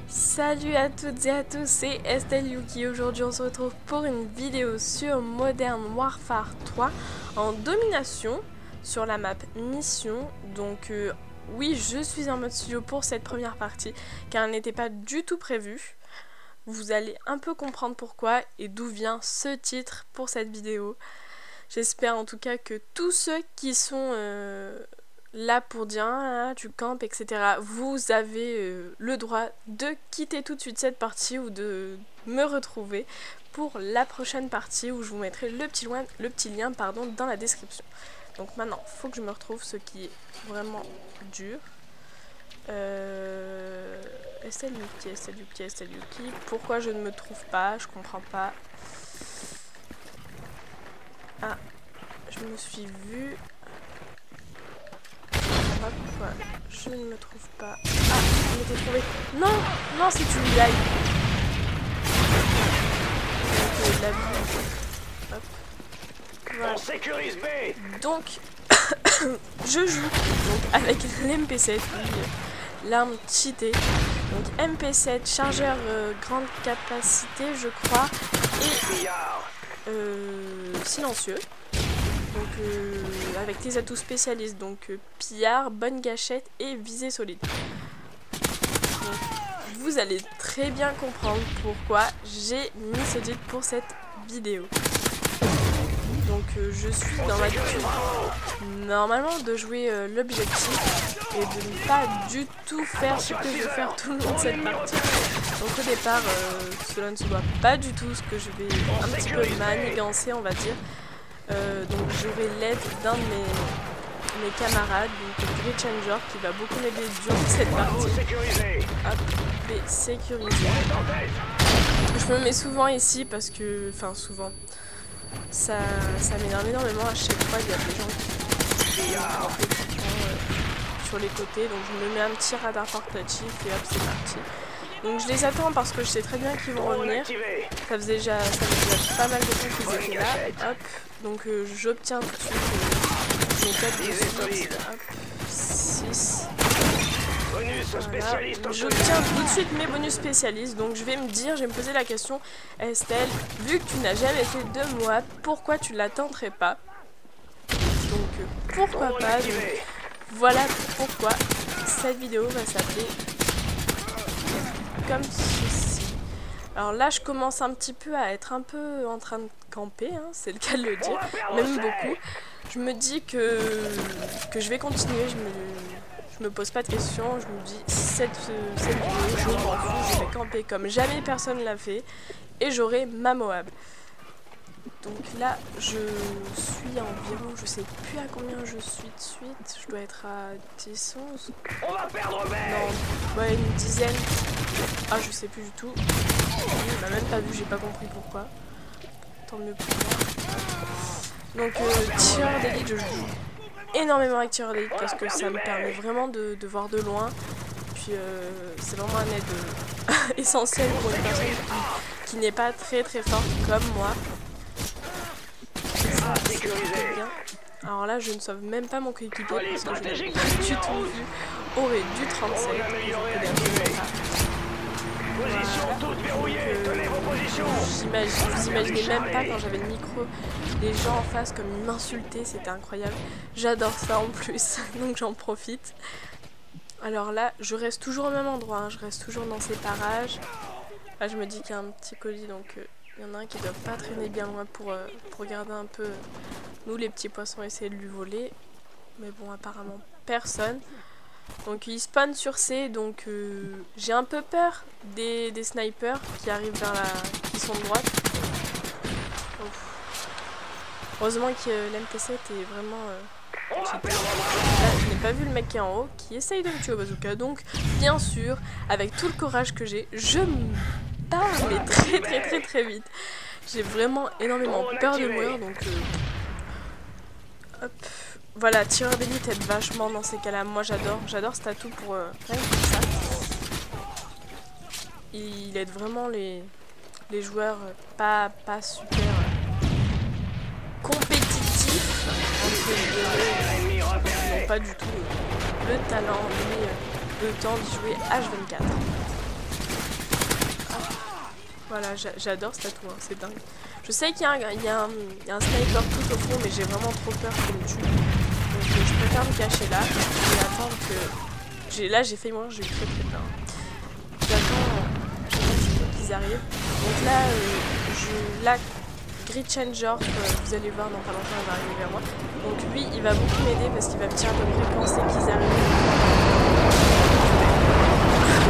Salut à toutes et à tous, c'est Estelle Yuki. Aujourd'hui on se retrouve pour une vidéo sur Modern Warfare 3 en domination sur la map mission. Donc oui, je suis en mode studio pour cette première partie car elle n'était pas du tout prévue. Vous allez un peu comprendre pourquoi et d'où vient ce titre pour cette vidéo. J'espère en tout cas que tous ceux qui sont là pour dire ah, tu campes, etc. Vous avez le droit de quitter tout de suite cette partie ou de me retrouver pour la prochaine partie où je vous mettrai le petit lien dans la description. Donc maintenant, il faut que je me retrouve, ce qui est vraiment dur. Estelle Yuki. Pourquoi je ne me trouve pas? Je comprends pas. Ah, je me suis vue. Pourquoi je ne me trouve pas. Ah, je m'étais trouvé. Non, non, c'est une blague. Donc, la vie. Hop. Voilà. Donc, je joue donc avec l'MP7, l'arme cheatée. Donc MP7, chargeur grande capacité, je crois, et silencieux. Donc avec les atouts spécialistes, donc pillard, bonne gâchette et visée solide. Donc, vous allez très bien comprendre pourquoi j'ai mis ce titre pour cette vidéo. Donc je suis dans l'habitude normalement de jouer l'objectif et de ne pas du tout faire ce que je vais faire tout le long de cette partie. Donc au départ cela ne se voit pas du tout, ce que je vais un petit peu manigancer, on va dire. Donc j'aurai l'aide d'un de mes camarades, donc le Grey Changer, qui va beaucoup m'aider durant cette partie. Hop, et sécuriser. Je me mets souvent ici parce que, enfin souvent, ça m'énerve énormément. À chaque fois il y a des gens qui sont sur les côtés, donc je me mets un petit radar portatif et hop, c'est parti. Donc je les attends parce que je sais très bien qu'ils vont revenir. Ça faisait déjà pas mal de temps qu'ils étaient là. Hop. Donc j'obtiens tout de suite mes 4 de hop. 6. Voilà. J'obtiens tout de suite mes bonus spécialistes. Donc je vais me poser la question, Estelle, vu que tu n'as jamais fait de moi, pourquoi tu la tenterais pas? Donc pourquoi pas? Donc, voilà pourquoi cette vidéo va s'appeler comme ceci. Alors là je commence un petit peu à être un peu en train de camper, hein, c'est le cas de le dire, même beaucoup. Je me dis que je vais continuer, je me pose pas de questions, je me dis cette vidéo je m'en fous, je vais camper comme jamais personne l'a fait et j'aurai ma Moab. Donc là je suis environ, je sais plus à combien je suis de suite, je dois être à 10, 11. On va perdre non, ouais, une dizaine. Ah je sais plus du tout. Il m'a même pas vu, j'ai pas compris pourquoi. Tant mieux pour moi. Donc tireur d'élite, je joue énormément avec tireur d'élite parce que ça me permet vraiment de voir de loin. Puis c'est vraiment un aide essentiel pour une personne qui n'est pas très forte comme moi. Bien. Alors là je ne sauve même pas mon coéquipier parce que je n'ai pas du tout vu aurait du 37. Vous imaginez même pas quand j'avais le micro, les gens en face comme ils m'insultaient, c'était incroyable. J'adore ça en plus, donc j'en profite. Alors là, je reste toujours au même endroit, hein. Je reste toujours dans ces parages. Là, je me dis qu'il y a un petit colis, donc il y en a un qui ne doit pas traîner bien loin pour regarder un peu nous les petits poissons, essayer de lui voler. Mais bon, apparemment personne. Donc il spawn sur C, donc j'ai un peu peur des snipers qui arrivent qui sont de droite. Donc, heureusement que l'MP7 est vraiment là, je n'ai pas vu le mec qui est en haut qui essaye de me tuer au bazooka, donc bien sûr avec tout le courage que j'ai, je me barre mais très vite. J'ai vraiment énormément peur de mourir, donc hop. Voilà, tireur d'élite aide vachement dans ces cas-là. Moi j'adore cet atout pour rien que pour ça. Il aide vraiment les joueurs pas super compétitifs. Ils n'ont pas du tout le talent ni le temps d'y jouer H24. Voilà, j'adore ce tatou, hein, c'est dingue. Je sais qu'il y a un sniper tout au fond, mais j'ai vraiment trop peur qu'il me tue. Donc je préfère me cacher là et attendre que... Là j'ai failli mourir, j'ai eu très peur. J'attends un petit peu qu'ils arrivent. Donc là, Grid Changer, vous allez voir dans pas longtemps, il va arriver vers moi. Donc lui, il va beaucoup m'aider parce qu'il va me dire à peu près quand c'est qu'ils arrivent.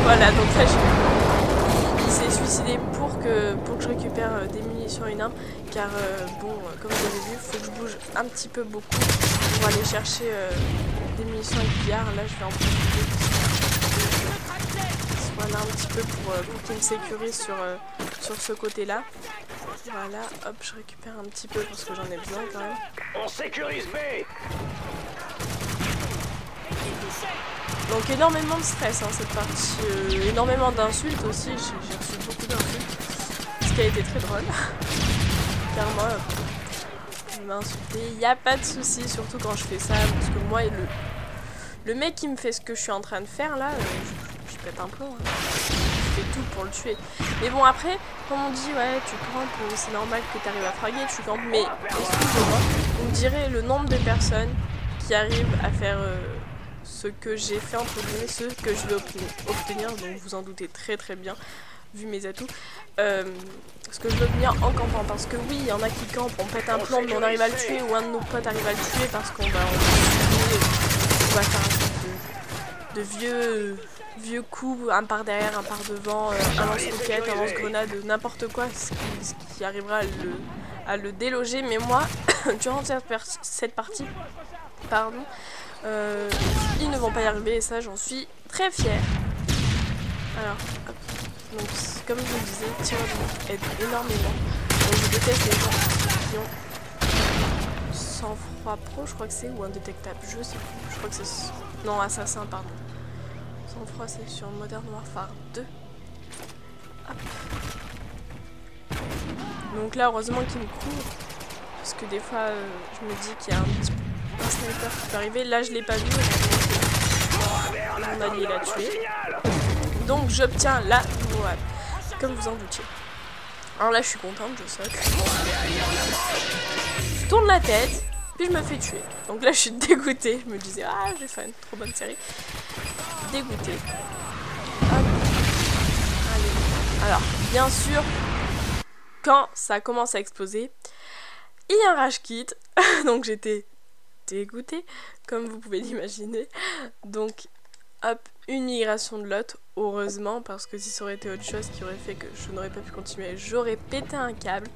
Voilà, donc là il s'est suicidé pour que je récupère des munitions et une arme. Car bon, comme vous avez vu, il faut que je bouge un petit peu beaucoup pour aller chercher des munitions avec billard. Là je vais en profiter soit là un petit peu pour qu'il me sécurise sur ce côté là. Voilà, hop, je récupère un petit peu parce que j'en ai besoin quand même. On sécurise B. Donc énormément de stress hein, cette partie, énormément d'insultes aussi, j'ai reçu beaucoup d'insultes, ce qui a été très drôle. Car moi, il m'a insulté, il n'y a pas de souci, surtout quand je fais ça, parce que moi, le mec qui me fait ce que je suis en train de faire là, je pète un plomb. Hein. Je fais tout pour le tuer. Mais bon après, comme on dit, ouais, tu campes, c'est normal que tu arrives à fraguer, tu campes, mais excusez-moi, vous me direz le nombre de personnes qui arrivent à faire ce que j'ai fait, entre guillemets, ce que je vais obtenir, donc vous en doutez très très bien, vu mes atouts, ce que je veux obtenir en campant, parce que oui, il y en a qui campent, on pète un plomb, mais on arrive à le tuer, ou un de nos potes arrive à le tuer, parce qu'on va faire un truc de vieux coups, un par derrière, un par devant, un lance-roquette, un lance-grenade, n'importe quoi, ce qui arrivera à le déloger, mais moi, durant cette partie, pardon, ils ne vont pas y arriver et ça j'en suis très fière. Alors, hop. Donc comme je vous le disais, tir aide énormément. Donc je déteste les gens qui ont sang-froid pro, je crois que c'est, ou indétectable, je sais plus, je crois que c'est... Non, assassin, pardon. Sang-froid c'est sur Modern Warfare 2. Hop. Donc là heureusement qu'il me court, parce que des fois je me dis qu'il y a un sniper qui peut arriver, là je l'ai pas vu, mon allié l'a tué, donc j'obtiens la Moab, comme vous en doutiez. Alors là je suis contente, je saute, je tourne la tête, puis je me fais tuer, donc là je suis dégoûtée, je me disais ah j'ai fait une trop bonne série, dégoûtée. Allez. Alors bien sûr, quand ça commence à exploser, il y a un rage kit, donc j'étais dégoûtée, comme vous pouvez l'imaginer. Donc, hop, une migration de lot, heureusement, parce que si ça aurait été autre chose qui aurait fait que je n'aurais pas pu continuer, j'aurais pété un câble.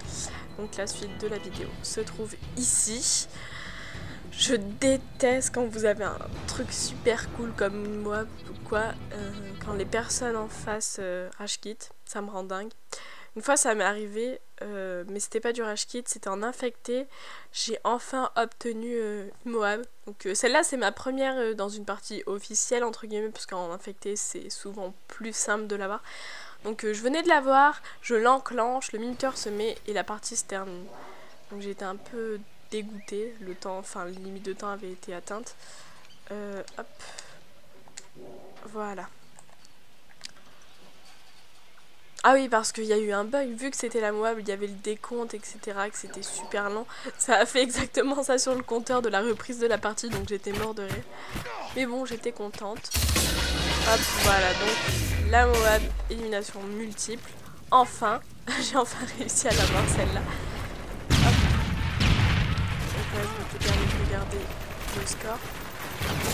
Donc la suite de la vidéo se trouve ici. Je déteste quand vous avez un truc super cool comme moi, ou quoi, quand les personnes en face rage kit, ça me rend dingue. Une fois ça m'est arrivé, mais c'était pas du rage kit, c'était en infecté. J'ai enfin obtenu une Moab. Donc celle-là c'est ma première dans une partie officielle entre guillemets, parce qu'en infecté c'est souvent plus simple de l'avoir. Donc je venais de l'avoir, je l'enclenche, le minuteur se met et la partie se termine. Donc j'étais un peu dégoûtée, le temps, enfin la limite de temps avait été atteinte. Hop, voilà. Ah oui, parce qu'il y a eu un bug, vu que c'était la Moab, il y avait le décompte, etc., que c'était super lent. Ça a fait exactement ça sur le compteur de la reprise de la partie, donc j'étais mort de rire. Mais bon, j'étais contente. Hop, voilà, donc la Moab, élimination multiple. Enfin, j'ai enfin réussi à l'avoir celle-là. Hop. Donc là, je peux permettre de regarder le score.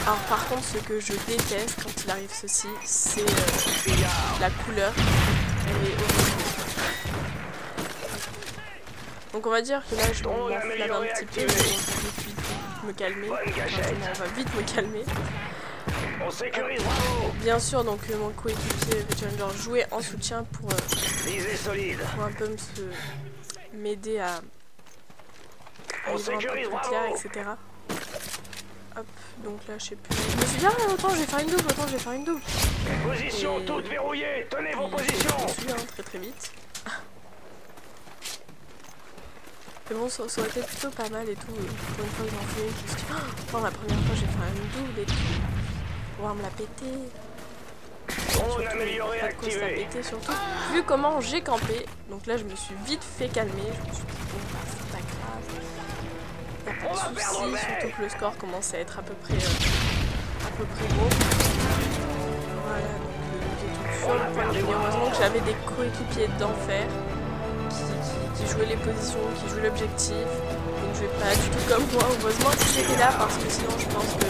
Alors par contre, ce que je déteste quand il arrive ceci, c'est la couleur. Elle est horrible. Donc on va dire que là je m'enflamme un petit peu, mais bon, je vais vite me calmer. Enfin, on va vite me calmer. Bien sûr, donc mon coéquipier Challenger jouait en soutien pour un peu m'aider à vivre un peu plus clair, etc. Hop, donc là je sais plus. Je me suis dit, ah, autant je vais faire une double, autant je vais faire une double. Position toute verrouillée, tenez vos positions. Je suis très très vite. Mais bon, ça aurait été plutôt pas mal et tout. Pour une fois que j'en fais, je me suis dit, oh, la première fois j'ai fait une double et tout. Pouvoir me la péter. Drone amélioré pas de cause à activé. péter, surtout vu comment j'ai campé. Donc là je me suis vite fait calmer, je me suis dit bon bah c'est pas grave, y a pas de soucis, surtout que le score commence à être à peu près gros. Voilà, donc j'étais toute sur le point de gagner. Heureusement que j'avais des coéquipiers d'enfer qui jouaient les positions, qui jouaient l'objectif. Donc je vais pas du tout comme moi, heureusement qu'ils étaient là parce que sinon je pense que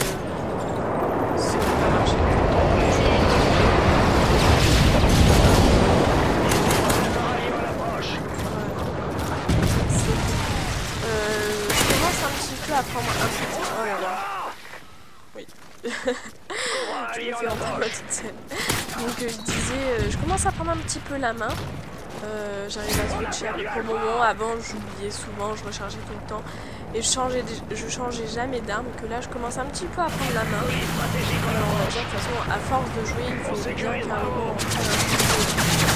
ça n'aurait pas marché. Je commence un petit peu à prendre un petit peu. Oh là là. Oui. Je me fais entendre toute seule. Donc je disais, je commence à prendre un petit peu la main. J'arrive à switcher au moment. Avant j'oubliais souvent, je rechargeais tout le temps. Et je changeais jamais d'arme. Que là je commence un petit peu à prendre la main. On va dire de toute façon à force de jouer il faut bien qu'à un moment on prenne un petit peu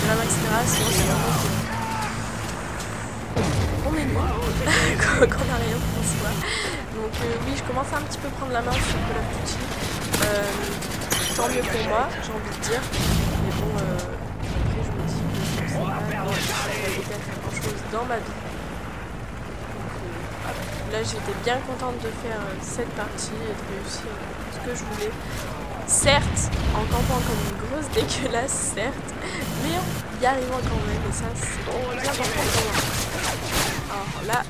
de la main, etc. Sinon c'est vraiment on est nul quand on n'a rien pour soi. Donc oui, je commence à un petit peu prendre la main sur Call of Duty. Tant mieux pour moi, j'ai envie de dire. Mais bon, après je me dis que je sais pas faire grand chose dans ma vie. Donc, là j'étais bien contente de faire cette partie et de réussir ce que je voulais. Certes, en campant comme une grosse dégueulasse, certes, mais en y arrivant quand même, et ça c'est bien important pour moi. Alors là,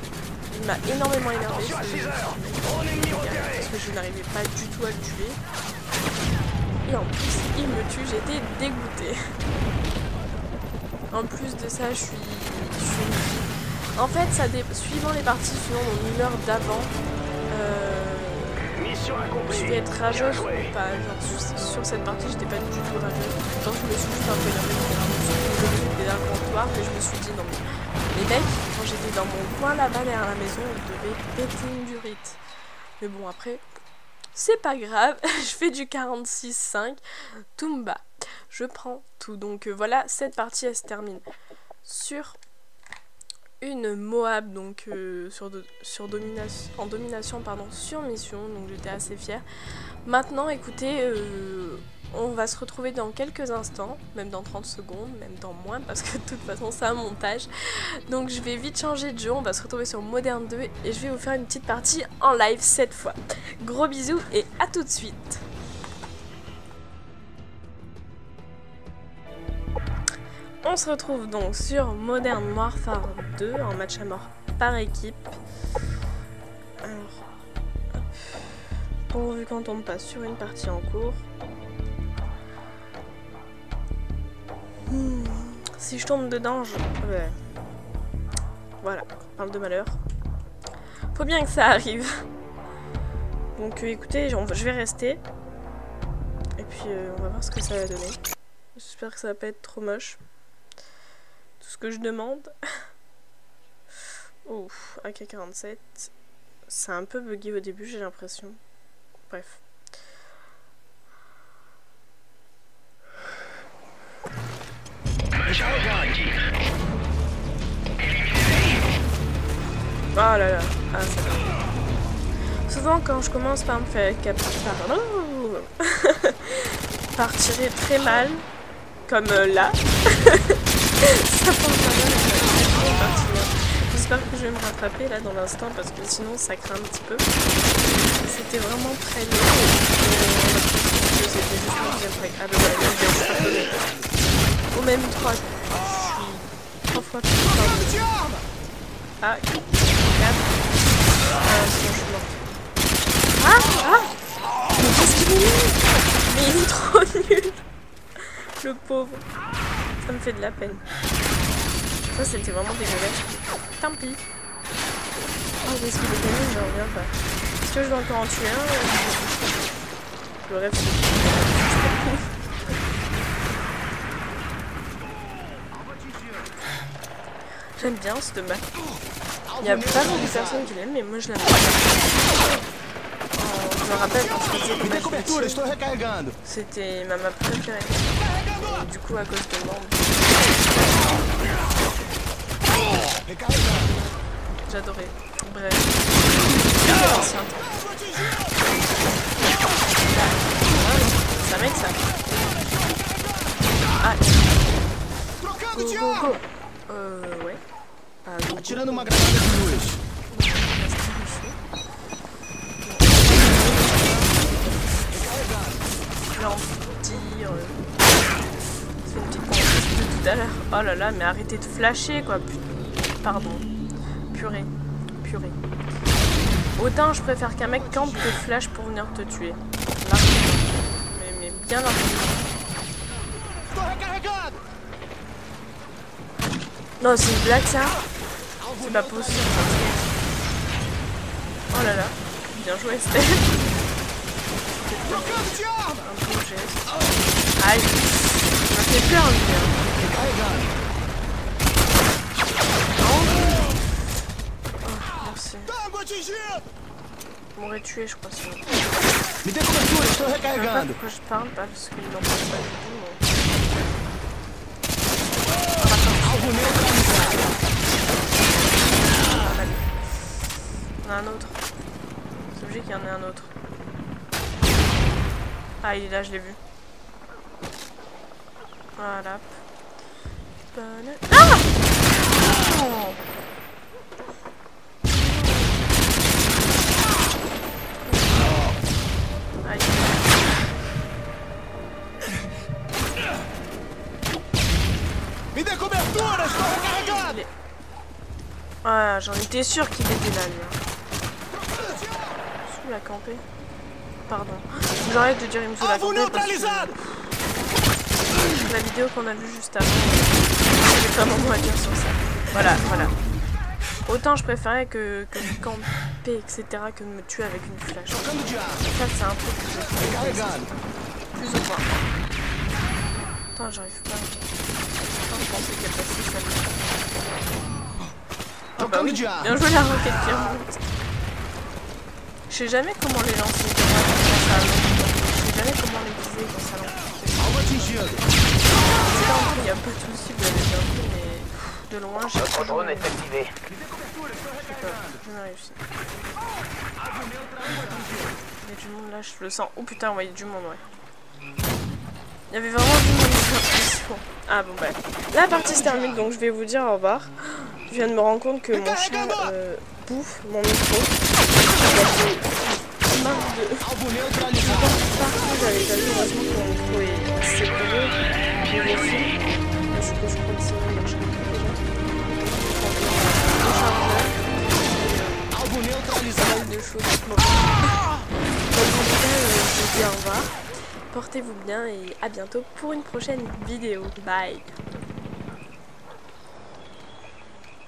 il m'a énormément énervé parce que je n'arrivais pas du tout à le tuer. Et en plus, il me tue, j'étais dégoûtée. En plus de ça, je suis en fait, suivant les parties, suivant mon humeur d'avant, je vais être rageuse ou pas. Genre, sur cette partie, j'étais pas du tout rageuse. Donc je me suis juste un peu énervée des comptoir, mais je me suis dit non mais les mecs, quand j'étais dans mon coin là-bas derrière la maison, ils devaient péter une durite. Mais bon après, c'est pas grave, je fais du 46-5, tout me bat. Je prends tout. Donc voilà, cette partie elle se termine sur une Moab, donc en domination pardon, sur mission, donc j'étais assez fière. Maintenant écoutez, on va se retrouver dans quelques instants, même dans 30 secondes, même dans moins parce que de toute façon c'est un montage. Donc je vais vite changer de jeu, on va se retrouver sur Modern 2 et je vais vous faire une petite partie en live cette fois. Gros bisous et à tout de suite. On se retrouve donc sur Modern Warfare 2 en match à mort par équipe. Alors, pourvu qu'on tombe pas sur une partie en cours. Si je tombe dedans, ouais. Voilà, on parle de malheur. Faut bien que ça arrive. Donc écoutez, je vais rester. Et puis on va voir ce que ça va donner. J'espère que ça va pas être trop moche. Tout ce que je demande. Oh, AK-47. C'est un peu buggy au début, j'ai l'impression. Bref. Oh là là. Ah, c'est bien. Souvent quand je commence par me faire par tirer très mal, comme là. Ça prend pas mal. J'espère que je vais me rattraper là dans l'instant parce que sinon ça craint un petit peu. C'était vraiment très long. C'était juste une deuxième fois. Ah bah voilà, au même 3. Je suis 3 fois plus fort. Ah, 4. Ah, sinon je suis morte. Ah. Mais qu'est-ce qu'il est nul. Mais il est trop nul. Le pauvre. Ça me fait de la peine. Ça c'était vraiment dégueulasse. Tant pis. Oh, qu'est-ce qu'il est gagné, j'en reviens pas. Est-ce que je dois encore en tuer un? Le rêve c'est... J'aime bien cette map. Il y a pas beaucoup de personnes qui l'aiment, mais moi je l'aime bien. Je me rappelle quand je faisais des c'était ma map préférée. Et du coup à cause de moi. J'adorais. Bref. Ancien temps. Ça m'aide ça. Ah, Trocando go, de go, arma! go. Ouais. Ah, go, go. Atirando uma granada de luz. Lentilles. C'est une petite pensée de tout à l'heure. Oh là là, mais arrêtez de flasher quoi. Pardon. Purée. Purée. Autant je préfère qu'un mec campe que flash pour venir te tuer. Là. Mais bien largement. Estou recarregando! Non, c'est une blague ça. C'est pas possible. Oh là là. Bien joué, Steph. Trocando de arma! Un beau geste. Aïe. Ça m'a fait peur, lui. Recarregando. Oh, merci. Tango atingido! On m'aurait tué, je crois, sinon. Me dê cobertura, estou Je sais pas recarregando. pourquoi je parle, pas parce qu'ils n'en parlent pas du tout. Alvo neutralizado. Il y en a un autre. C'est obligé qu'il y en ait un autre. Ah, il est là, je l'ai vu. Voilà. Ah! Oh! Aïe. Me dê cobertura, estou recarregando. Ah, j'en étais sûr qu'il était là, lui. Sous la campée. Pardon. J'arrête de dire il me saoule la Alvo campée parce que neutralizado. la vidéo qu'on a vue juste avant, j'ai pas mon mot à dire sur ça. Voilà, voilà. Autant je préférais que me camper, etc., que de me tuer avec une flash. Trocando de arma. Ça, c'est un truc que je fais Recarregando. plus ou moins. Attends, j'arrive pas. Attends, je pensais qu'elle passait celle-là. Ah bah oui, bien joué la roquette qui remonte. Je sais jamais comment les lancer quand ça avance. Je sais jamais comment les viser quand ça lance. Alvo atingido. Il n'y a pas de soucis, vous l'avez bien vu, mais de loin, j'ai Notre drone est activé. jamais réussi. Il y a du monde là, je le sens. Oh putain, ouais, il y a du monde, ouais. Il y avait vraiment du monde, j'ai l'impression. Ah bon, bah. La partie se termine, donc je vais vous dire au revoir. Je viens de me rendre compte que mon chien bouffe mon micro. Il marre de... Alvo neutralizado. Partout, j'avais pas vu, heureusement que mon micro est assez gros. Je vais filmer. Parce que je crois que sinon il marcherait plus déjà. Alvo Pas neutralizado. mal de choses en ce moment. Donc en tout cas, je vous dis au revoir. Portez-vous bien et à bientôt pour une prochaine vidéo. Bye.